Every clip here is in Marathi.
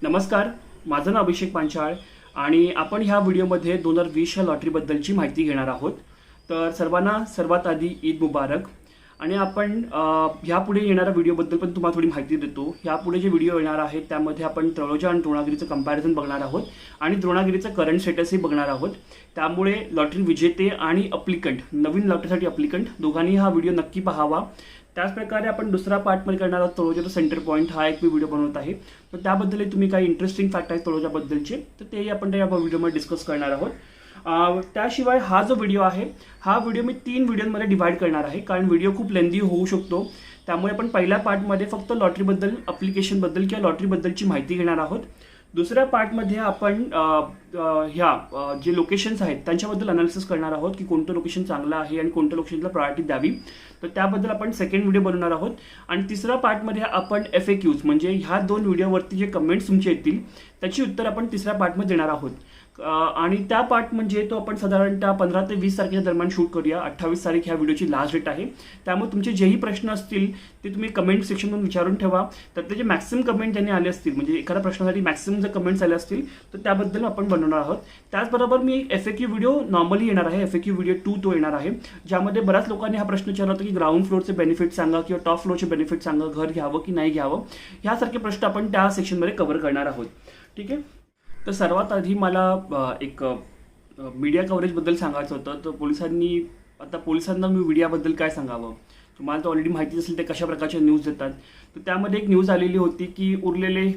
नमस्कार, माझं नाव अभिषेक पांचाळ आणि आपण ह्या व्हिडिओमध्ये 2020 च्या लॉटरीबद्दलची माहिती घेणार आहोत. तर सर्वांना सर्वात आधी ईद मुबारक. आणि आपण ह्यापुढे येणाऱ्या व्हिडिओबद्दल पण तुम्हाला थोडी माहिती देतो. ह्यापुढे जे व्हिडिओ येणार आहेत त्यामध्ये आपण तळोजा आणि द्रोणागिरीचं कंपॅरिझन बघणार आहोत आणि द्रोणागिरीचं करंट स्टेटसही बघणार आहोत. त्यामुळे लॉटरी विजेते आणि अप्लिकंट, नवीन लॉटरीसाठी अप्लिकंट दोघांनी हा व्हिडिओ नक्की पाहावा. त्याचप्रकारे आपण दुसरा पार्टमध्ये करणार आहोत तळोजाचा सेंटर पॉईंट. हा एक मी व्हिडिओ बनवत आहे, तर त्याबद्दलही तुम्ही काही इंटरेस्टिंग फॅक्ट आहेत तळोजाबद्दलचे तर तेही आपण त्या व्हिडिओमध्ये डिस्कस करणार आहोत. त्याशिवाय हा जो व्हिडिओ आहे हा व्हिडिओ मी 3 व्हिडिओमध्ये डिवाइड करणार आहे, कारण व्हिडिओ खूप लेंदी होऊ शकतो. त्यामुळे आपण पहिल्या पार्टमध्ये फक्त लॉटरीबद्दल, अप्लिकेशनबद्दल किंवा लॉटरीबद्दलची माहिती घेणार आहोत. दुसऱ्या पार्टमध्ये आपण जे लोकेशन्स आहेत त्यांच्याबद्दल अनालिसिस करणार आहोत की कोणतं लोकेशन चांगलं आहे आणि कोणत्या लोकेशनला प्रायोरिटी द्यावी, तर त्याबद्दल आपण सेकंड व्हिडिओ बनवणार आहोत. आणि तिसऱ्या पार्टमध्ये आपण FAQs म्हणजे ह्या 2 व्हिडिओवरती जे कमेंट्स तुमचे येतील त्याची उत्तर आपण तिसऱ्या पार्टमध्ये देणार आहोत. आणि त्या पार्ट म्हणजे तो आपण साधारणतः 15 ते 20 तारखेच्या दरम्यान शूट करूया. 28 तारीख ह्या व्हिडिओची लास्ट डेट आहे. त्यामुळे तुमचे जेही प्रश्न असतील ते तुम्ही कमेंट सेक्शनमधून विचारून ठेवा. तर त्याचे मॅक्सिमम कमेंट ज्यांनी आले असतील, म्हणजे एखाद्या प्रश्नासाठी मॅक्सिमम जर कमेंट्स आले असतील तर त्याबद्दल आपण बनवणार आहोत. त्याचबरोबर मी FAQ व्हिडिओ नॉर्मली येणार आहे, FAQ व्हिडिओ 2 तो येणार आहे, ज्यामध्ये बऱ्याच लोकांनी हा प्रश्न विचारला होता की ग्राउंड फ्लोअरचे बेनिफिट सांगा किंवा टॉप फ्लोअरचे बेनिफिट सांगा, घर घ्यावं की नाही घ्यावं, ह्यासारखे प्रश्न आपण त्या सेक्शनमध्ये कव्हर करणार आहोत. ठीक आहे. तर सर्वात आधी मला एक मीडिया कव्हरेजबद्दल सांगायचं होतं. तर पोलिसांना मी मीडियाबद्दल काय सांगावं, तुम्हाला तर ऑलरेडी माहिती असेल ते कशा प्रकारच्या न्यूज देतात. तर त्यामध्ये एक न्यूज आलेली होती की उरलेले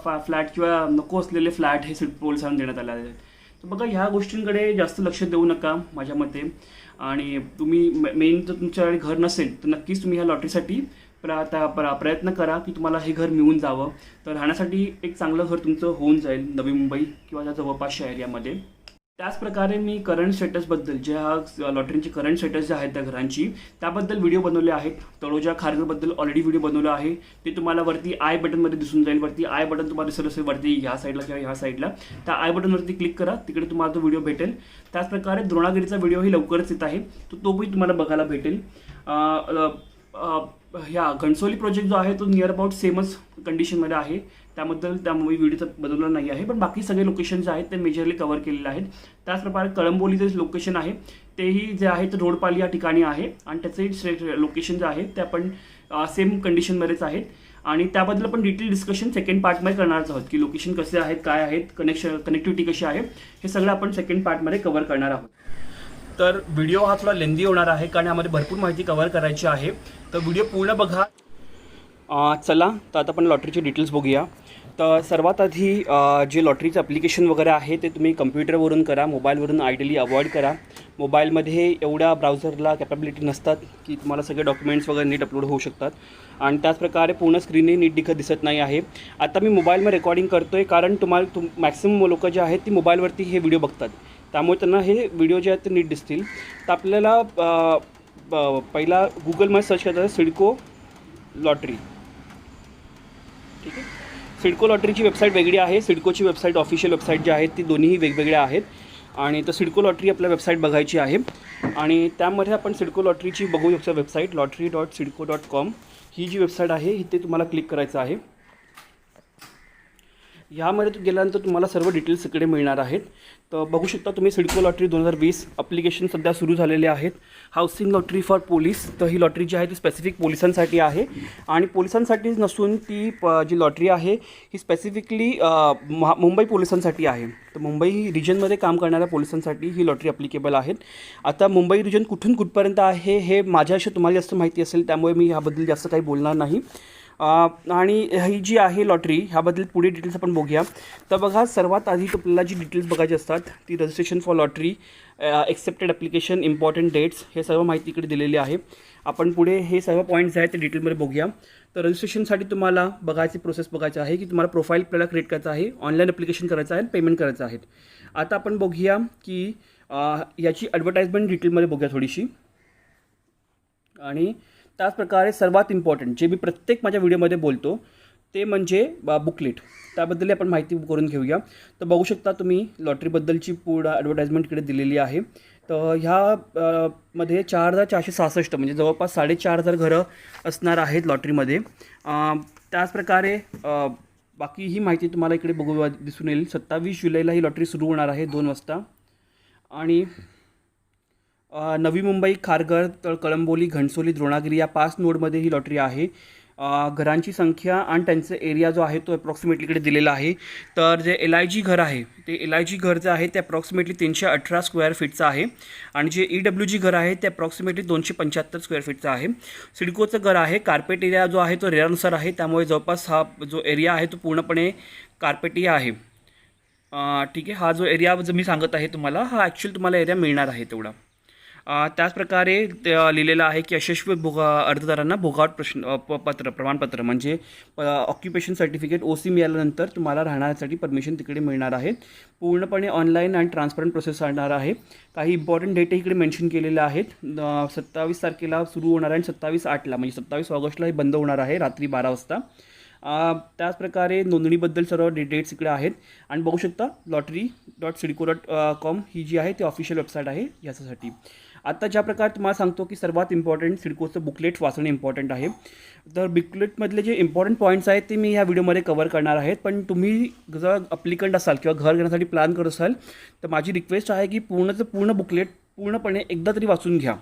फ्लॅट किंवा नको असलेले फ्लॅट हे पोलिसांना देण्यात आले आहेत. तर बघा, ह्या गोष्टींकडे जास्त लक्ष देऊ नका माझ्या मते. आणि तुम्ही मेन जर तुमच्याकडे घर नसेल तर नक्कीच तुम्ही ह्या लॉटरीसाठी प्रयत्न करा की तुम्हाला हे घर मिळून जावं. तर राहण्यासाठी एक चांगलं घर तुमचं होऊन जाईल नवी मुंबई किंवा त्या जवळपासच्या एरियामध्ये. त्याचप्रकारे मी करंट स्टेटसबद्दल, ज्या लॉटरीचे करंट स्टेटस जे आहेत त्या घरांची, त्याबद्दल व्हिडिओ बनवले आहेत. तळोजा खारघरबद्दल ऑलरेडी व्हिडिओ बनवलं आहे, ते तुम्हाला वरती आय बटनमध्ये दिसून जाईल. वरती आय बटन तुम्हाला दिसत असेल वरती ह्या साईडला किंवा ह्या साईडला, त्या आय बटनवरती क्लिक करा, तिकडे तुम्हाला तो व्हिडिओ भेटेल. त्याचप्रकारे द्रोणागिरीचा व्हिडिओही लवकरच येत आहे, तोही तुम्हाला बघायला भेटेल. ह्या घणसोली प्रोजेक्ट जो आहे तो नियर अबाउट सेमच कंडिशनमध्ये आहे, त्यामुळे व्हिडिओ बनवला नाही आहे, पण बाकी सगळे लोकेशन जे आहेत ते मेजरली कव्हर केलेले आहेत. त्याचप्रकारे कळंबोलीचं जे लोकेशन आहे तेही जे आहे ते रोडपाली या ठिकाणी आहे आणि त्याचे लोकेशन जे आहे ते आपण सेम कंडिशनमध्येच आहेत. आणि त्याबद्दल आपण डिटेल डिस्कशन सेकंड पार्टमध्ये करणारच आहोत की लोकेशन कसे आहेत, काय आहेत, कनेक्टिव्हिटी कशी आहे, हे सगळं आपण सेकंड पार्टमध्ये कव्हर करणार आहोत. तर व्हिडिओ हा थोडा लेंदी होणार आहे कारण यामध्ये भरपूर माहिती कव्हर करायची आहे, तर व्हिडिओ पूर्ण बघा. चला तर आता आपण लॉटरीचे डिटेल्स बघूया. तर सर्वात आधी जे लॉटरीचं ॲप्लिकेशन वगैरे आहे ते तुम्ही कम्प्युटरवरून करा, मोबाईलवरून आयडियली अवॉइड करा. मोबाईलमध्ये एवढ्या ब्राउझरला कॅपॅबिलिटी नसतात की तुम्हाला सगळे डॉक्युमेंट्स वगैरे नीट अपलोड होऊ शकतात. आणि त्याचप्रकारे पूर्ण स्क्रीनही नीट दिसत नाही आहे. आता मी मोबाईलमध्ये रेकॉर्डिंग करतो आहे कारण मॅक्सिमम लोक जे आहेत ती मोबाईलवरती हे व्हिडिओ बघतात, त्यामुळे त्यांना हे व्हिडिओ जे आहेत ते नीट दिसतील. तर आपल्याला पहिला गुगलमध्ये सर्च करायचं आहे सिडको लॉटरी. ठीक आहे. सिडको लॉटरीची वेबसाईट वेगळी आहे, सिडकोची वेबसाईट ऑफिशियल वेबसाईट जी आहेत ती दोन्हीही वेगवेगळ्या आहेत. आणि तर सिडको लॉटरी आपल्या वेबसाईट बघायची आहे आणि त्यामध्ये आपण सिडको लॉटरीची बघू शकतो वेबसाईट lottery.sidco.com. ही जी वेबसाईट आहे इथे तुम्हाला क्लिक करायचं आहे. ह्यामध्ये गेल्यानंतर तुम्हाला सर्व डिटेल्स इकडे मिळणार आहेत. तर बघू शकता तुम्ही सिडको लॉटरी 2020 अप्लिकेशन सध्या सुरू झालेले आहेत. हाऊसिंग लॉटरी फॉर पोलीस, तर ही लॉटरी जी आहे ती स्पेसिफिक पोलिसांसाठी आहे आणि पोलिसांसाठीच नसून ती जी लॉटरी आहे ही स्पेसिफिकली मुंबई पोलिसांसाठी आहे. तर मुंबई रिजनमध्ये काम करणाऱ्या पोलिसांसाठी ही लॉटरी अप्लिकेबल आहेत. आता मुंबई रिजन कुठून कुठपर्यंत आहे हे माझ्याशी तुम्हाला जास्त माहिती असेल, त्यामुळे मी ह्याबद्दल जास्त काही बोलणार नाही. आणि ही जी आहे लॉटरी ह्याबद्दल पुढे डिटेल्स आपण बघूया. तर बघा, सर्वात आधी आपल्याला जी डिटेल्स बघायची असतात ती registration for lottery, accepted application, important dates, हे सर्व माहिती इकडे दिलेली आहे. आपण पुढे हे सर्व पॉईंट्स आहेत ते डिटेलमध्ये बघूया. तर रजिस्ट्रेशनसाठी तुम्हाला बघायची प्रोसेस बघायची आहे की तुम्हाला प्रोफाईल आपल्याला क्रिएट करायचं आहे, ऑनलाईन ॲप्लिकेशन करायचं आहे, पेमेंट करायचं आहे. आता आपण बघूया की याची ॲडव्हर्टाइजमेंट डिटेलमध्ये बघूया थोडीशी. आणि त्याचप्रकारे सर्वात इम्पॉर्टंट जे मी प्रत्येक माझ्या व्हिडिओमध्ये बोलतो ते म्हणजे बुकलेट, त्याबद्दल आपण माहिती करून घेऊया. तर बघू शकता तुम्ही लॉटरीबद्दलची पूर्ण ॲडव्हर्टाइजमेंट इकडे दिलेली आहे. तर ह्या मध्ये 4466 म्हणजे जवळपास 4500 घरं असणार आहेत लॉटरीमध्ये. त्याचप्रकारे बाकी ही माहिती तुम्हाला इकडे बघू दिसून येईल. 27 जुलैला ही लॉटरी सुरू होणार आहे 2 वाजता. आणि नवी मुंबई, खारघर, कळंबोली, घणसोली, द्रोणागिरी या 5 नोडमध्ये ही लॉटरी आहे. घरांची संख्या आणि त्यांचा एरिया जो आहे तो अप्रॉक्सिमेटली इकडे दिलेला आहे. तर जे LIG घर आहे ते LIG घर जे आहे ते अप्रॉक्सिमेटली 318 स्क्वेअर फीटचं आहे. आणि जे EWG घर आहे ते अप्रॉक्सिमेटली 275 स्क्वेअर फीटचं आहे. सिडकोचं घर आहे, कार्पेट एरिया जो आहे तो रेरानुसार आहे, त्यामुळे जवळपास हा जो एरिया आहे तो पूर्णपणे कार्पेटिया आहे. ठीक आहे, हा जो एरिया जो मी सांगत आहे तुम्हाला, हा ॲक्च्युअली तुम्हाला एरिया मिळणार आहे तेवढा. त्याचप्रकारे लिहिलेलं आहे की यशस्वी अर्जदारांना भोगावट प्रमाणपत्र म्हणजे ऑक्युपेशन सर्टिफिकेट OC मिळाल्यानंतर तुम्हाला राहण्यासाठी परमिशन तिकडे मिळणार आहे. पूर्णपणे ऑनलाईन आणि ट्रान्सपरंट प्रोसेस राहणार आहे. काही इम्पॉर्टंट डेट इकडे मेन्शन केलेले आहेत. 27 तारखेला सुरू होणार आहे आणि 27/8ला म्हणजे 27 ऑगस्टला हे बंद होणार आहे रात्री 12 वाजता. त्याचप्रकारे नोंदणीबद्दल सर्व डेट्स इकडे आहेत. आणि बघू शकता lottery.sidco.com ही जी आहे ती ऑफिशियल वेबसाईट आहे याच्यासाठी. आता ज्या प्रकारे तुम्हाला सांगतो की सर्वात इम्पॉर्टंट सिडकोचं बुकलेट वाचणं इम्पॉर्टंट आहे. तर बुकलेटमधले जे इम्पॉर्टंट पॉईंट्स आहेत ते मी ह्या व्हिडिओमध्ये कवर करणार आहेत. पण तुम्ही जर अप्लिकंट असाल किंवा घर घेण्यासाठी प्लॅन करत असाल तर माझी रिक्वेस्ट आहे की पूर्ण बुकलेट पूर्णपणे एकदा तरी वाचून घ्या.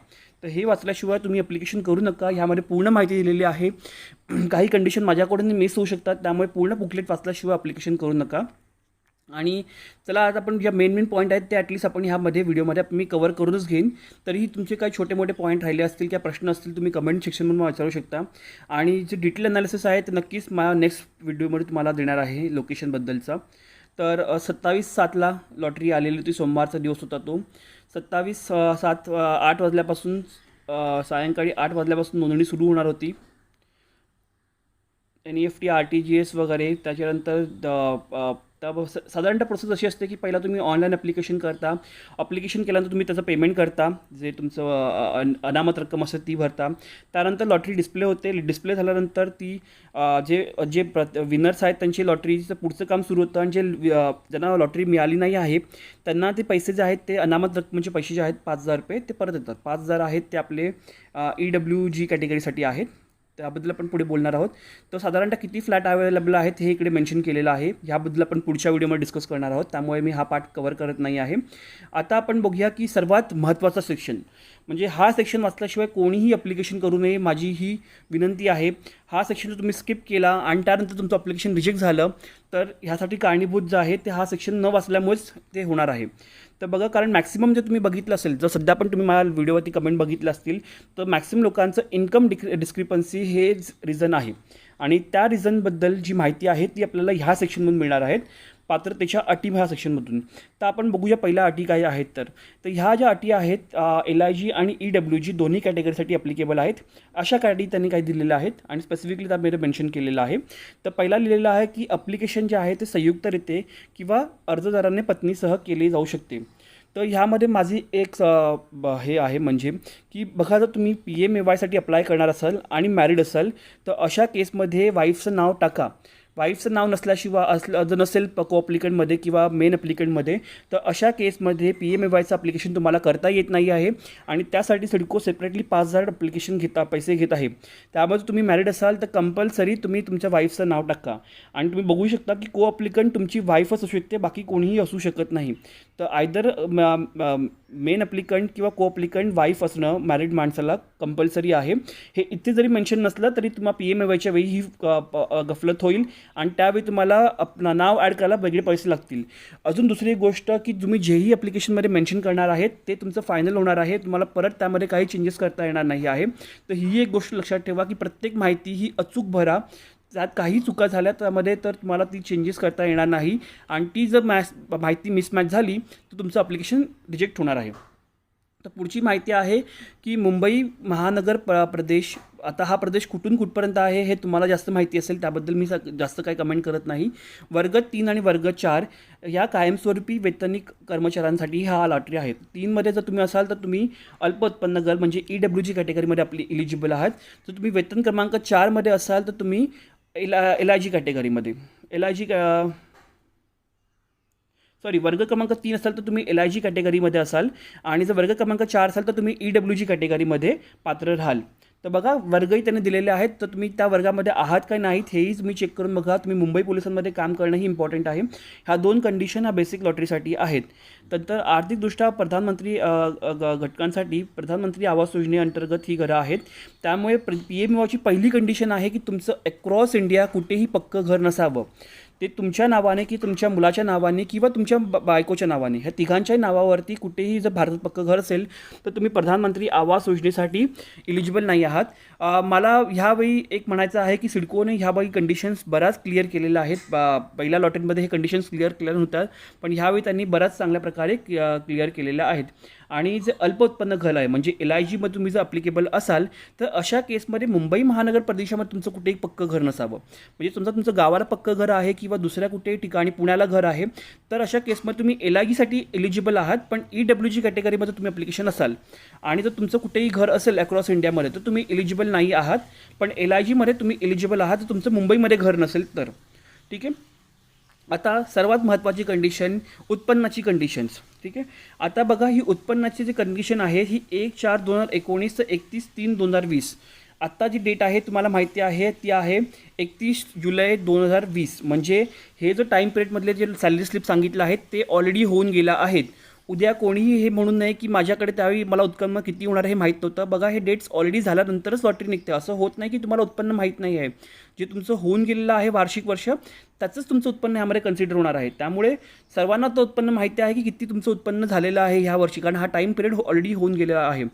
तर हे वाचल्याशिवाय तुम्ही ॲप्लिकेशन करू नका. ह्यामध्ये पूर्ण माहिती दिलेली आहे. काही कंडिशन माझ्याकडून मिस होऊ शकतात, त्यामुळे पूर्ण बुकलेट वाचल्याशिवाय ॲप्लिकेशन करू नका. आणि चला आज आपण ज्या मेन पॉईंट आहेत ते ॲटलीस्ट आपण ह्यामध्ये व्हिडिओमध्ये मी कवर करूनच घेईन. तरीही तुमचे काही छोटे मोठे पॉईंट राहिले असतील किंवा प्रश्न असतील तुम्ही कमेंट सेक्शनमधून विचारू शकता. आणि जे डिटेल अनालिसिस आहे ते नक्कीच माझ्या नेक्स्ट व्हिडिओमध्ये तुम्हाला देणार आहे लोकेशनबद्दलचा. तर 27/7ला लॉटरी आलेली होती, सोमवारचा दिवस होता तो. 8 वाजल्यापासून सायंकाळी 8 वाजल्यापासून नोंदणी सुरू होणार होती. NEFT RTGS वगैरे. त्याच्यानंतर साधारणतः प्रोसेस अशी असते की पहिला तुम्ही ऑनलाईन ॲप्लिकेशन करता. ॲप्लिकेशन केल्यानंतर तुम्ही त्याचं पेमेंट करता, जे तुमचं अनामत रक्कम असते ती भरता. त्यानंतर लॉटरी डिस्प्ले होते. डिस्प्ले झाल्यानंतर ती जे विनर्स आहेत त्यांची लॉटरीचं पुढचं काम सुरू होतं. आणि ज्यांना लॉटरी मिळाली नाही आहे त्यांना ते पैसे जे आहेत ते अनामत रकमेचे पैसे जे आहेत 5,000 रुपये ते परत येतात. 5,000 आहेत ते आपले EWG कॅटेगरीसाठी आहेत, त्याबद्दल आपण पुढे बोलणार आहोत. तर साधारणतः किती फ्लॅट अवेलेबल आहेत हे इकडे मेन्शन केलेलं आहे. ह्याबद्दल आपण पुढच्या व्हिडिओमध्ये डिस्कस करणार आहोत, त्यामुळे मी हा पार्ट कवर करत नाही आहे. आता आपण बघूया की सर्वात महत्त्वाचा सेक्शन म्हणजे हा सेक्शन वाचल्याशिवाय कोणीही ॲप्लिकेशन करू नये, माझी ही विनंती आहे. हा सेक्शन जर तुम्ही स्किप केला आणि त्यानंतर तुमचं ॲप्लिकेशन रिजेक्ट झालं तर ह्यासाठी कारणीभूत जे आहे ते हा सेक्शन न वाचल्यामुळेच ते होणार आहे. तर बघा, कारण मॅक्सिमम जे तुम्ही बघितलं असेल, जर सध्या पण तुम्ही माझ्या व्हिडिओवरती कमेंट बघितलं असतील तर मॅक्सिमम लोकांचं इन्कम डिस्क्रिपन्सी हेच रिझन आहे. आणि त्या रिझनबद्दल जी माहिती आहे ती आपल्याला ह्या सेक्शनमधून मिळणार आहेत, पात्रतेच्या अटी ह्या सेक्शनमधून. तर आपण बघूया पहिल्या अटी काय आहेत. तर ह्या ज्या अटी आहेत LIG आणि EWG दोन्ही कॅटेगरीसाठी ॲप्लिकेबल आहेत. अशा अटी त्यांनी काही दिलेल्या आहेत आणि स्पेसिफिकली त्यामध्ये मेन्शन केलेलं आहे. तर पहिला लिहिलेलं आहे की ॲप्लिकेशन जे आहे ते संयुक्तरित्या किंवा अर्जदाराने पत्नीसह केले जाऊ शकते. तर ह्यामध्ये माझी एक हे आहे म्हणजे की बघा, जर तुम्ही PMAYसाठी अप्लाय करणार असाल आणि मॅरिड असाल तर अशा केसमध्ये वाईफचं नाव टाका. वाईफचं नाव नसल्याशिवाय जर नसेल को ॲप्लिकंटमध्ये किंवा मेन ॲप्लिकंटमध्ये तर अशा केसमध्ये PMAYचं ॲप्लिकेशन तुम्हाला करता येत नाही आहे. आणि त्यासाठी सिडको सेपरेटली 5,000 ॲप्लिकेशन पैसे घेत आहे. त्यामध्ये तुम्ही मॅरिड असाल तर कंपल्सरी तुम्ही तुमच्या वाईफचं नाव टाका. आणि तुम्ही बघू शकता की को ॲप्लिकंट तुमची वाईफ असू शकते, बाकी कोणीही असू शकत नाही. तर आयदर मेन ॲप्लिकंट किंवा को ॲप्लिकंट वाईफ असणं मॅरिड माणसाला कंपल्सरी आहे. हे इथे जरी मेन्शन नसलं तरी तुम्हाला PMAYच्या वेळी ही गफलत होईल आणि त्यावेळी तुम्हाला नाव ॲड करायला वेगळे पैसे लागतील. अजून दुसरी गोष्ट की तुम्ही जेही ॲप्लिकेशनमध्ये मेन्शन करणार आहेत ते तुमचं फायनल होणार आहे, तुम्हाला परत त्यामध्ये काही चेंजेस करता येणार नाही आहे. तर ही एक गोष्ट लक्षात ठेवा की प्रत्येक माहिती ही अचूक भरा. त्यात काही चुका झाल्या त्यामध्ये तर तुम्हाला ती चेंजेस करता येणार नाही. आणि ती जर माहिती मिसमॅच झाली तर तुमचं ॲप्लिकेशन रिजेक्ट होणार आहे. तर पुढची माहिती आहे की मुंबई महानगर प्रदेश. आता हा प्रदेश कुठून कुठपर्यंत आहे हे तुम्हाला जास्त माहिती असेल, त्याबद्दल मी जास्त काही कमेंट करत नाही. वर्ग 3 आणि वर्ग 4 या कायमस्वरूपी वेतनिक कर्मचाऱ्यांसाठी हा लॉटरी आहे. 3मध्ये जर तुम्ही असाल तर तुम्ही अल्प उत्पन्न गट म्हणजे EWG कॅटेगरीमध्ये आपली इलिजिबल आहात. जर तुम्ही वेतन क्रमांक 4मध्ये असाल तर तुम्ही LIG कॅटेगरीमध्ये वर्ग क्रमांक 3 असाल तर तुम्ही LIG कॅटेगरीमध्ये असाल. आणि जर वर्ग क्रमांक 4 असाल तर तुम्ही EWG कॅटेगरीमध्ये पात्र राहाल. तर बघा वर्गही त्यांनी दिलेले आहेत, तर तुम्ही त्या वर्गामध्ये आहात का नाहीत हेही तुम्ही चेक करून बघा. तुम्ही मुंबई पोलिसांमध्ये काम करणंही इम्पॉर्टंट आहे. ह्या 2 कंडिशन ह्या बेसिक लॉटरीसाठी आहेत. नंतर आर्थिकदृष्ट्या प्रधानमंत्री घटकांसाठी प्रधानमंत्री आवास योजनेअंतर्गत ही घरं आहेत. त्यामुळे PMAYची पहिली कंडिशन आहे की तुमचं अक्रॉस इंडिया कुठेही पक्कं घर नसावं. ते तुमच्या नावाने की तुमच्या मुलाच्या नावाने किंवा तुमच्या बायकोच्या नावाने ह्या तिघांच्याही नावावरती कुठेही जर भारतात पक्कं घर असेल तर तुम्ही प्रधानमंत्री आवास योजनेसाठी इलिजिबल नाही आहात. मला ह्यावेळी एक म्हणायचं आहे की सिडकोने ह्यावेळी कंडिशन्स बऱ्याच क्लिअर केलेल्या आहेत. पहिल्या लॉटरीमध्ये हे कंडिशन्स क्लिअर होतात, पण ह्यावेळी त्यांनी बऱ्याच चांगल्या प्रकारे क्लिअर केलेल्या आहेत. आणि जे अल्प उत्पन्न घर आहे म्हणजे LIGमध्ये तुम्ही जर अप्लिकेबल असाल तर अशा केसमध्ये मुंबई महानगर प्रदेशामध्ये तुमचं कुठेही पक्कं घर नसावं. म्हणजे तुमचं गावाला पक्कं घर आहे किंवा दुसऱ्या कुठेही ठिकाणी पुण्याला घर आहे, तर अशा केसमध्ये तुम्ही LIGसाठी एलिजिबल आहात. पण EWG कॅटेगरीमध्ये तुम्ही अप्लिकेशन असाल आणि जर तुमचं कुठेही घर असेल अक्रॉस इंडियामध्ये तर तुम्ही एलिजिबल नाही आहात. पण LIGमध्ये तुम्ही एलिजिबल आहात जर तुमचं मुंबईमध्ये घर नसेल तर. ठीक आहे. आता सर्वात महत्त्वाची कंडिशन उत्पन्नाची कंडिशन्स. ठीक आहे. आता बघा ही उत्पन्नाची जी कंडिशन आहे ही 1/4/2019 ते 31/3/2020. आत्ता जी डेट आहे तुम्हाला माहिती आहे ती आहे 31 जुलै 2020. म्हणजे हे जो टाईम पिरियडमधले जे सॅलरी स्लिप सांगितलं आहे ते ऑलरेडी होऊन गेलं आहेत. उद्या कोणीही हे म्हणून नाही की माझ्याकडे त्यावेळी मला उत्पन्न किती होणार हे माहीत नव्हतं. बघा हे डेट्स ऑलरेडी झाल्यानंतरच लॉटरी निघते. असं होत नाही की तुम्हाला उत्पन्न माहीत नाही आहे. जे तुमचं होऊन गेलेलं आहे वार्षिक वर्ष त्याचंच तुमचं उत्पन्न ह्यामध्ये कन्सिडर होणार आहे. त्यामुळे सर्वांना तो उत्पन्न माहिती आहे की किती तुमचं उत्पन्न झालेलं आहे ह्या वर्षी, कारण हा टाईम पिरियड ऑलरेडी होऊन गेलेला आहे.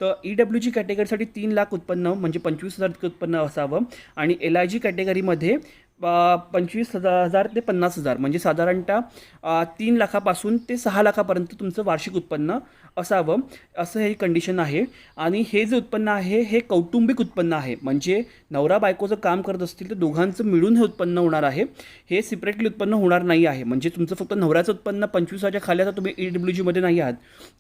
तर EWG कॅटेगरीसाठी 3 लाख उत्पन्न म्हणजे 25,000 इतकं उत्पन्न असावं. आणि LIG कॅटेगरीमध्ये 25,000 ते 50,000 म्हणजे साधारणतः 3 लाखापासून ते 6 लाखापर्यंत तुमचं वार्षिक उत्पन्न असावं, असं हे कंडिशन आहे. आणि हे जे उत्पन्न आहे हे कौटुंबिक उत्पन्न आहे. म्हणजे नवरा बायको जर काम करत असतील तर दोघांचं मिळून हे उत्पन्न होणार आहे. हे सेपरेटली उत्पन्न होणार नाही आहे. म्हणजे तुमचं फक्त नवऱ्याचं उत्पन्न 25,000च्या खाली आता तुम्ही EWGमध्ये नाही आहात.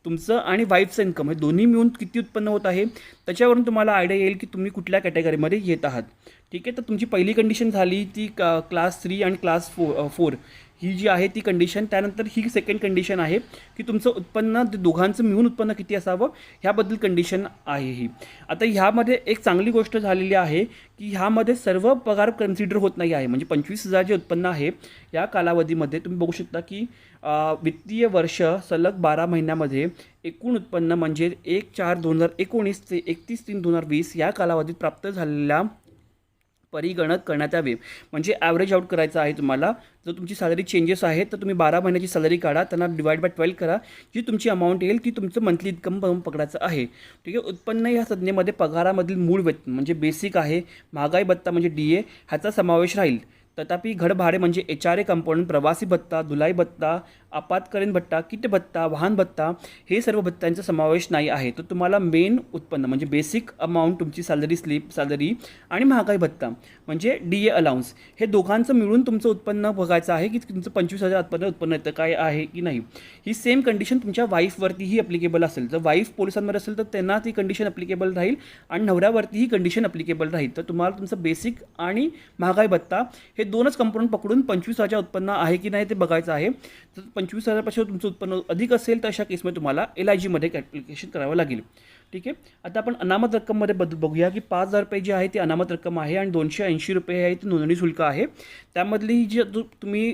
तुमचं आणि वाईफचं इन्कम हे दोन्ही मिळून किती उत्पन्न होत आहे त्याच्यावरून तुम्हाला आयडिया येईल की तुम्ही कुठल्या कॅटेगरीमध्ये येत आहात. ठीक आहे. तर तुमची पहिली कंडिशन झाली ती क्लास 3 आणि क्लास 4 ही जी आहे ती कंडिशन. त्यानंतर ही सेकंड कंडिशन आहे की तुमचं उत्पन्न दोघांचं मिळून उत्पन्न किती असावं ह्याबद्दल कंडिशन आहे ही. आता ह्यामध्ये एक चांगली गोष्ट झालेली आहे की ह्यामध्ये सर्व पगार कन्सिडर होत नाही आहे. म्हणजे 25,000 जे उत्पन्न आहे या कालावधीमध्ये तुम्ही बघू शकता की वित्तीय वर्ष सलग 12 महिन्यामध्ये एकूण उत्पन्न म्हणजे 1/4/2019 ते 31/3/2020 या कालावधीत प्राप्त झालेल्या परिगणक करण्यात यावे. म्हणजे ॲव्हरेज आउट करायचं आहे तुम्हाला. जर तुमची सॅलरी चेंजेस आहे तर तुम्ही 12 महिन्याची सॅलरी काढा, त्यांना डिवाइड बाय 12 करा, जी तुमची अमाऊंट येईल ती तुमचं मंथली इन्कम पकडायचं आहे. ठीक आहे. उत्पन्न या संज्ञेमध्ये पगारामधील मूळ वेतन म्हणजे बेसिक आहे, महागाई भत्ता म्हणजे DA ह्याचा समावेश राहील. तथापि घरभाडे म्हणजे HRA कंपोनंट, प्रवासी भत्ता, धुलाई भत्ता, आपत्कालीन भत्ता, किट भत्ता, वाहन भत्ता हे सर्व भत्त्यांचा समावेश नाही आहे. तर तुम्हाला मेन उत्पन्न म्हणजे बेसिक अमाऊंट तुमची सॅलरी स्लिप सॅलरी आणि महागाई भत्ता म्हणजे DA अलाउन्स हे दोघांचं मिळून तुमचं उत्पन्न बघायचं आहे की तुमचं 25,000 उत्पन्न येतं काय आहे की नाही. ही सेम कंडिशन तुमच्या वाईफवरतीही अप्लिकेबल असेल. जर वाईफ पोलिसांमध्ये असेल तर त्यांना ती कंडिशन अप्लिकेबल राहील आणि नवऱ्यावरतीही कंडिशन अप्लिकेबल राहील. तर तुम्हाला तुमचं बेसिक आणि महागाई भत्ता हे दोनच कंपोनंट पकडून 25,000 उत्पन्न आहे की नाही ते बघायचं आहे. तर 25,000पेक्षा तुमचं उत्पन्न अधिक असेल तर अशा केसमध्ये तुम्हाला LIGमध्ये ॲप्लिकेशन करावं लागेल. ठीक आहे. आता आपण अनामत रक्कममध्ये बघूया की 5,000 रुपये जी आहे ती अनामत रक्कम आहे आणि 280 रुपये आहे ती नोंदणी शुल्क आहे. त्यामधली जी तुम्ही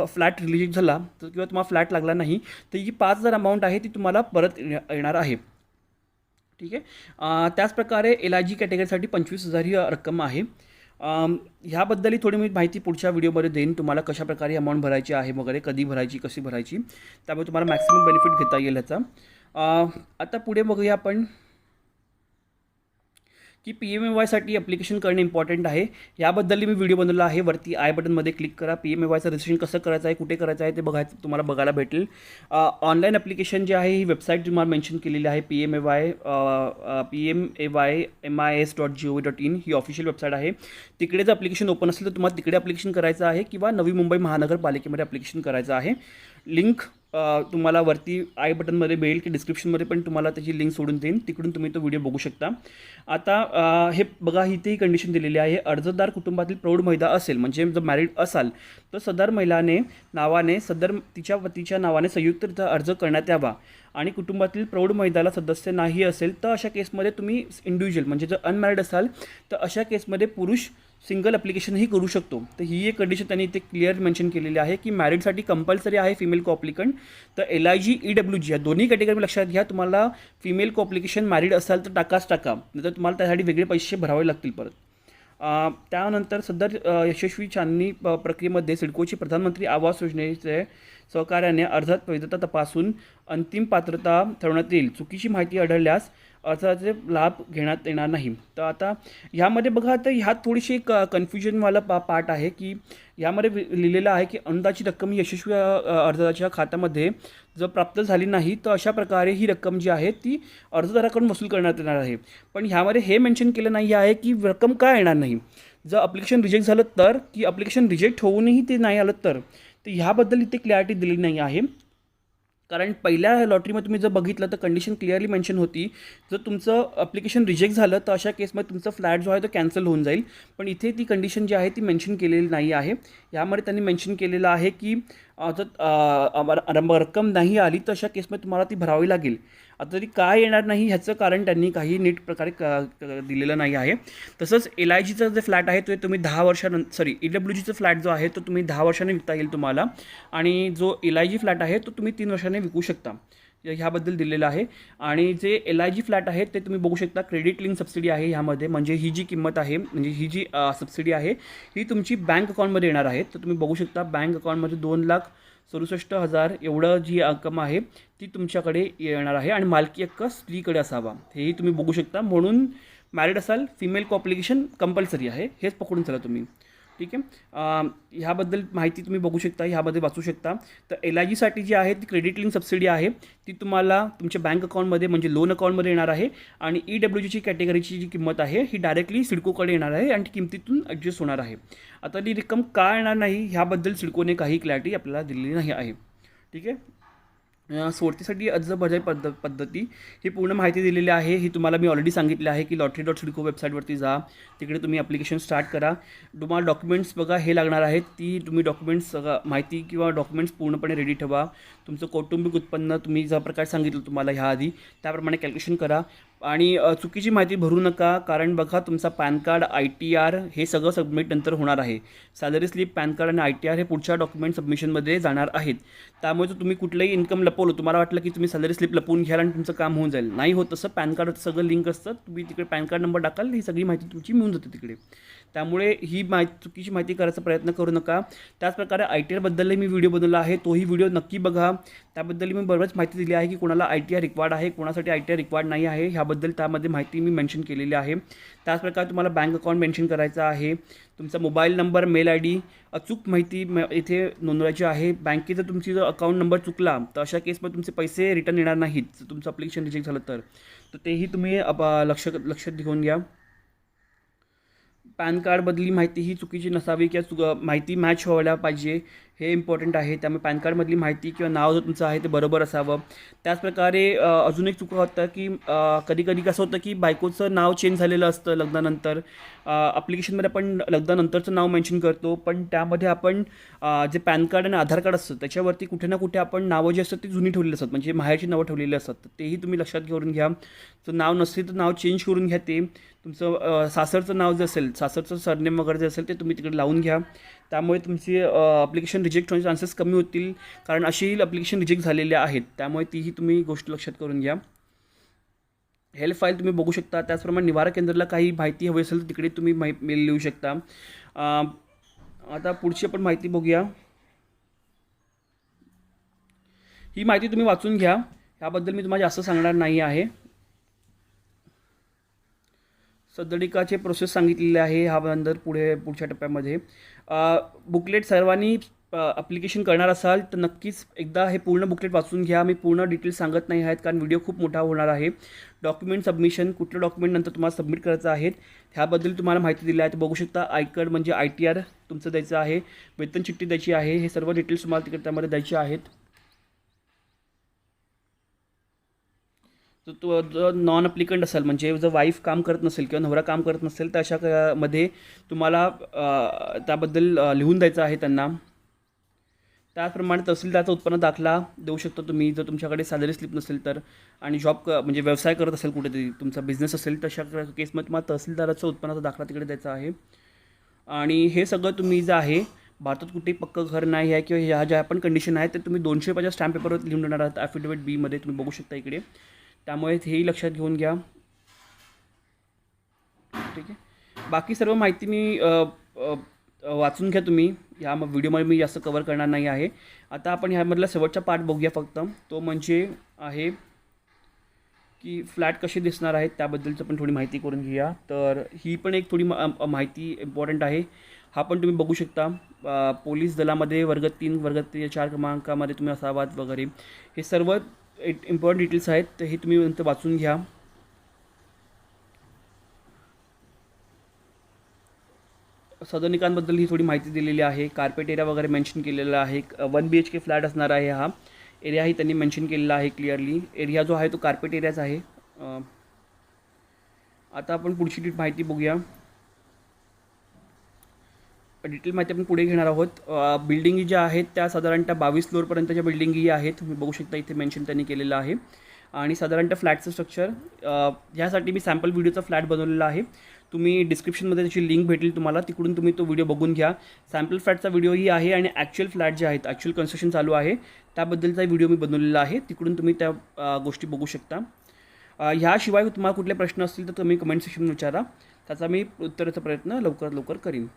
फ्लॅट रिलीज झाला तर किंवा तुम्हाला फ्लॅट लागला नाही तर ही 5,000 अमाऊंट आहे ती तुम्हाला परत येणार आहे. ठीक आहे. त्याचप्रकारे LIG कॅटेगरीसाठी 25,000 ही रक्कम आहे. ह्याबद्दलही थोडी मी माहिती पुढच्या व्हिडिओमध्ये देईन तुम्हाला कशा प्रकारे अमाऊंट भरायची आहे वगैरे, कधी भरायची, कशी भरायची, त्यामुळे तुम्हाला मॅक्सिमम बेनिफिट घेता येईल ह्याचा. आता पुढे बघूया आपण की PMAYसाठी ॲप्लिकेशन करणे इम्पॉर्टंट आहे. याबद्दल मी व्हिडिओ बनवला आहे. वरती आय बटनमध्ये क्लिक करा. PMAYचं रजिस्ट्रेशन कसं करायचं आहे, कुठे करायचं आहे ते तुम्हाला बघायला भेटेल. ऑनलाईन ॲप्लिकेशन जे आहे ही वेबसाईट तुम्हाला मेन्शन केलेली आहे PMAYMIS.gov.in ही ऑफिशियल वेबसाईट आहे. तिकडे जर ॲप्लिकेशन ओपन असेल तर तुम्हाला तिकडे ॲप्लिकेशन करायचं आहे किंवा नवी मुंबई महानगरपालिकेमध्ये ॲप्लिकेशन करायचं आहे. लिंक तुम्हाला वरती आय बटनमध्ये मिळेल की डिस्क्रिप्शनमध्ये पण तुम्हाला त्याची लिंक सोडून देईन, तिकडून तुम्ही तो व्हिडिओ बघू शकता. आता हे बघा, इथेही कंडिशन दिलेली आहे. अर्जदार कुटुंबातील प्रौढ महिला असेल, म्हणजे जर मॅरिड असाल तर सदर महिलाने नावाने सदर तिच्या पतीच्या नावाने संयुक्तरित्या अर्ज करण्यात यावा. आणि कुटुंबातील प्रौढ महिलाला सदस्य नाही असेल तर अशा केसमध्ये तुम्ही इंडिव्हिज्युअल म्हणजे जर अनमॅरिड असाल तर अशा केसमध्ये पुरुष सिंगल ॲप्लिकेशनही करू शकतो. तर ही एक कंडिशन त्यांनी इथे क्लिअर मेन्शन केलेली आहे की मॅरिडसाठी कंपल्सरी आहे फिमेल कॉप्लिकंट. तर LIG EWG या दोन्ही कॅटेगरी लक्षात घ्या. तुम्हाला फिमेल कॉप्लिकेशन मॅरिड असाल तर टाकाच टाका, नाही तर तुम्हाला त्यासाठी वेगळे पैसे भरावे लागतील परत. त्यानंतर सदर यशस्वी छाननी प्रक्रियेमध्ये सिडकोची प्रधानमंत्री आवास योजनेचे सहकार्याने अर्जात वैधता तपासून अंतिम पात्रता ठरवण्यात येईल. चुकीची माहिती आढळल्यास अर्जाचे लाभ घेण्यात येणार नाही. तर आता ह्यामध्ये बघा, तर ह्यात थोडीशी एक कन्फ्युजनवाला पार्ट आहे की ह्यामध्ये लिहिलेलं आहे की अनुदानाची रक्कम यशस्वी अर्जदाराच्या खात्यामध्ये जर प्राप्त झाली नाही तर अशा प्रकारे ही रक्कम जी आहे ती अर्जदाराकडून वसूल करण्यात येणार आहे. पण ह्यामध्ये हे मेन्शन केलं नाही आहे की रक्कम का येणार नाही. जर अप्लिकेशन रिजेक्ट झालं तर, की अप्लिकेशन रिजेक्ट होऊनही ते नाही आलं तर ह्याबद्दल इथे क्लॅरिटी दिली नाही आहे. कारण पहिल्या लॉटरीमध्ये तुम्ही जर बघितलं तर कंडिशन क्लिअरली मेन्शन होती, जर तुमचं ॲप्लिकेशन रिजेक्ट झालं तर अशा केसमध्ये तुमचा फ्लॅट जो आहे तो कॅन्सल होऊन जाईल. पण इथे ती कंडिशन जी आहे ती मेन्शन केलेली नाही आहे. यामध्ये त्यांनी मेन्शन केलेलं आहे की जर रक्कम नाही आली तर अशा केसमध्ये तुम्हाला ती भरावी लागेल. आता तरी काय येणार नाही ह्याचं कारण त्यांनी काही नीट प्रकारे दिलेलं नाही आहे. तसंच LIGचा जे फ्लॅट आहे तो तुम्ही 10 वर्षानंतर EWGचा फ्लॅट जो आहे तो तुम्ही 10 वर्षांनी विकता येईल तुम्हाला, आणि जो LIG फ्लॅट आहे तो तुम्ही 3 वर्षांनी विकू शकता. ह्याबद्दल दिलेलं आहे. आणि जे LIG फ्लॅट आहे ते तुम्ही बघू शकता क्रेडिट लिंक सबसिडी आहे ह्यामध्ये. म्हणजे ही जी किंमत आहे, म्हणजे ही जी सबसिडी आहे ही तुमची बँक अकाउंटमध्ये येणार आहे. तर तुम्ही बघू शकता बँक अकाउंटमध्ये 2,67,000 एवढं जी रक्कम आहे ती तुमच्याकडे येणार आहे. आणि मालकी हक्क स्त्रीकडे असावा हेही तुम्ही बघू शकता. म्हणून मॅरिड असाल फिमेल कॉप्लिकेशन कंपल्सरी आहे, हेच पकडून चला तुम्ही. ठीक आहे. ह्याबद्दल माहिती तुम्ही बघू शकता, ह्यामध्ये वाचू शकता. तर LIGसाठी जी आहे ती क्रेडिट लिंक सबसिडी आहे ती तुम्हाला तुमच्या बँक अकाउंटमध्ये म्हणजे लोन अकाउंटमध्ये येणार आहे. आणि EWGची कॅटेगरीची जी किंमत आहे ही डायरेक्टली सिडकोकडे येणार आहे आणि किमतीतून ॲडजस्ट होणार आहे. आता ती रक्कम का येणार नाही ह्याबद्दल सिडकोने काही क्लॅरिटी आपल्याला दिलेली नाही आहे. ठीक आहे. सोडतीसाठी अर्ज भराई पद्धती ही पूर्ण माहिती दिलेली आहे. ही तुम्हाला मी ऑलरेडी सांगितलं आहे की lottery.sidco वेबसाईटवरती जा, तिकडे तुम्ही ॲप्लिकेशन स्टार्ट करा. तुम्हाला डॉक्युमेंट्स बघा हे लागणार आहेत, ती तुम्ही डॉक्युमेंट्स माहिती किंवा डॉक्युमेंट्स पूर्णपणे रेडी ठेवा. तुमचं कौटुंबिक उत्पन्न तुम्ही ज्या प्रकारे सांगितलं तुम्हाला ह्याआधी त्याप्रमाणे कॅल्क्युलेशन करा. आणि चुकीची माहिती भरू नका, कारण बघा तुमचा पॅन कार्ड ITR हे सगळं सबमिट नंतर होणार आहे. सॅलरी स्लिप, पॅन कार्ड आणि ITR हे पुढच्या डॉक्युमेंट सबमिशनमध्ये जाणार आहेत. त्यामुळे जर तुम्ही कुठलंही इन्कम लपवलं, तुम्हाला वाटलं की तुम्ही सॅलरी स्लिप लपवून घ्याल आणि तुमचं काम होऊन जाईल, नाही होत तसं. पॅन कार्डचं सगळं लिंक असतं, तुम्ही तिकडे पॅन कार्ड नंबर टाकाल ही सगळी माहिती तुमची मिळून जाते तिकडे. त्यामुळे ही चुकीची माहिती करायचा प्रयत्न करू नका. त्याचप्रकारे ITRबद्दलही मी व्हिडिओ बनवला आहे, तोही व्हिडिओ नक्की बघा. त्याबद्दल मी बरंच माहिती दिली आहे की कोणाला ITR रिक्वायर्ड आहे, कोणासाठी ITR रिक्वायर्ड नाही आहे, ह्याबद्दल त्यामध्ये माहिती मी मेन्शन केलेली आहे. त्याचप्रकारे तुम्हाला बँक अकाउंट मेन्शन करायचं आहे, तुमचा मोबाईल नंबर, मेल ID अचूक माहिती इथे नोंदवायची आहे. बँकेचा तुमची जर अकाउंट नंबर चुकला तर अशा केसमध्ये तुमचे पैसे रिटर्न येणार नाहीत, जर तुमचं अप्लिकेशन रिजेक्ट झालं तर तेही तुम्ही लक्षात घेऊन घ्या. पॅन कार्डमधली माहिती ही चुकीची नसावी किंवा माहिती मॅच व्हायला पाहिजे, हे इम्पॉर्टंट आहे. त्यामुळे पॅन कार्डमधली माहिती किंवा नाव जो तुमचं आहे ते बरोबर असावं. त्याचप्रकारे अजून एक चुका होतं की कधी कधी कसं होतं की बायकोचं नाव चेंज झालेलं असतं लग्नानंतर. ॲप्लिकेशनमध्ये आपण लग्नानंतरचं नाव मेन्शन करतो, पण त्यामध्ये आपण जे पॅन कार्ड आणि आधार कार्ड असतं त्याच्यावरती कुठे ना कुठे आपण नावं जी असतात ती जुनी ठेवलेली असतात, म्हणजे माहेरची नावं ठेवलेली असतात. तर तेही तुम्ही लक्षात घेऊन घ्या. जर नाव नसते तर नाव चेंज करून घ्या. ते तुमचं सासरचं नाव जे असेल, सासरचं सरनेम वगैरे जे असेल ते तुम्ही तिकडे लावून घ्या. त्यामुळे तुमची ॲप्लिकेशन रिजेक्ट होण्याचे चान्सेस कमी होतील, कारण अशीही ॲप्लिकेशन रिजेक्ट झालेले आहेत. त्यामुळे तीही तुम्ही गोष्ट लक्षात करून घ्या. हेल्प फाईल तुम्ही बघू शकता. त्याचप्रमाणे निवारा केंद्राला काही माहिती हवी असेल तर तिकडे तुम्ही मेल लिहू शकता. आता पुढची आपण माहिती बघूया. ही माहिती तुम्ही वाचून घ्या, ह्याबद्दल मी तुम्हाला जास्त सांगणार नाही आहे. सदनिकाचे प्रोसेस सांगितलेले आहे ह्यानंतर पुढच्या टप्प्यामध्ये. बुकलेट सर्वांनी ॲप्लिकेशन करणार असाल तर नक्कीच एकदा हे पूर्ण बुकलेट वाचून घ्या. मी पूर्ण डिटेल्स सांगत नाही आहेत कारण व्हिडिओ खूप मोठा होणार आहे. डॉक्युमेंट सबमिशन, कुठलं डॉक्युमेंट नंतर तुम्हाला सबमिट करायचं आहे ह्याबद्दल तुम्हाला माहिती दिली आहे. तर बघू शकता आयकर म्हणजे ITR तुमचं द्यायचं आहे, वेतन चिठ्ठी द्यायची आहे, हे सर्व डिटेल्स तुम्हाला तिकडे त्यामध्ये द्यायचे आहेत. तर तो जर नॉन अप्लिकंट असेल, म्हणजे जर वाईफ काम करत नसेल किंवा नवरा काम करत नसेल, तर अशा मध्ये तुम्हाला त्याबद्दल लिहून द्यायचं आहे त्यांना. त्याचप्रमाणे तहसीलदारचा उत्पन्न दाखला देऊ शकता तुम्ही, जर तुमच्याकडे सॅलरी स्लिप नसेल तर, आणि जॉब म्हणजे व्यवसाय करत असेल कुठेतरी, तुमचा बिझनेस असेल, तशा केसमध्ये तुम्हाला तहसीलदाराचा उत्पन्नाचा दाखला तिकडे द्यायचा आहे. आणि हे सगळं तुम्ही जे आहे, भारतात कुठेही पक्कं घर नाही आहे किंवा ह्या ज्या पण कंडिशन आहेत ते तुम्ही 200 रुपयाच्या स्टॅम्प पेपरवर लिहून देणार आहात ॲफिडेविट बीमध्ये, तुम्ही बघू शकता इकडे. त्यामुळे हेही लक्षात घेऊन घ्या. ठीक आहे. बाकी सर्व माहिती मी वाचून घ्या तुम्ही. ह्या व्हिडिओमध्ये मी जास्त कवर करणार नाही आहे. आता आपण ह्यामधला शेवटचा पार्ट बघूया फक्त. तो म्हणजे आहे की फ्लॅट कसे दिसणार आहेत त्याबद्दलचं पण थोडी माहिती करून घेऊया. तर ही पण एक थोडी माहिती इम्पॉर्टंट आहे. हा पण तुम्ही बघू शकता. पोलीस दलामध्ये वर्ग 3 वर्ग 4 क्रमांकामध्ये तुम्ही असावात वगैरे, हे सर्व इम्पॉर्टंट डिटेल्स आहेत. तर हे तुम्ही नंतर वाचून घ्या. सदनिकांबद्दल ही थोडी माहिती दिलेली आहे. कार्पेट एरिया वगैरे मेन्शन केलेला आहे. 1 BHK फ्लॅट असणार आहे. हा एरियाही त्यांनी मेन्शन केलेला आहे क्लिअरली. एरिया जो आहे तो कार्पेट एरियाच आहे. आता आपण पुढची माहिती बघूया. डिटेल माहिती आपण पुढे घेणार आहोत. बिल्डिंगी ज्या आहेत त्या साधारणतः 22 फ्लोअरपर्यंतच्या बिल्डिंगी आहेत. तुम्ही बघू शकता इथे मेन्शन त्यांनी केलेलं आहे. आणि साधारणतः फ्लॅटचं स्ट्रक्चर, ह्यासाठी मी सॅम्पल व्हिडिओचा फ्लॅट बनवलेला आहे. तुम्ही डिस्क्रिप्शनमध्ये त्याची लिंक भेटेल तुम्हाला, तिकडून तुम्ही तो व्हिडिओ बघून घ्या. सॅम्पल फ्लॅटचा व्हिडिओही आहे आणि ॲक्च्युअल फ्लॅट जे आहेत, ॲक्च्युअल कन्स्ट्रक्शन चालू आहे त्याबद्दलचा व्हिडिओ मी बनवलेला आहे. तिकडून तुम्ही त्या गोष्टी बघू शकता. ह्याशिवाय तुम्हाला कुठले प्रश्न असतील तर तुम्ही कमेंट सेक्शनमध्ये विचारा, त्याचा मी उत्तराचा प्रयत्न लवकरात लवकर करीन.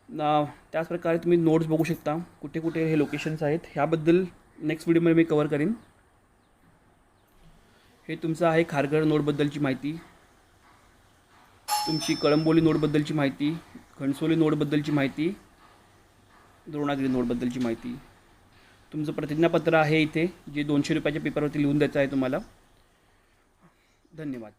त्याचप्रकारे तुम्ही नोट्स बघू शकता, कुठे कुठे हे लोकेशन्स आहेत. ह्याबद्दल नेक्स्ट व्हिडिओमध्ये मी कवर करीन. हे तुमचं आहे खारघर नोडबद्दलची माहिती, तुमची कळंबोली नोडबद्दलची माहिती, घणसोली नोडबद्दलची माहिती, द्रोणागिरी नोडबद्दलची माहिती. तुमचं प्रतिज्ञापत्र आहे इथे, जे 200 रुपयाच्या पेपरवरती लिहून द्यायचं आहे तुम्हाला. धन्यवाद.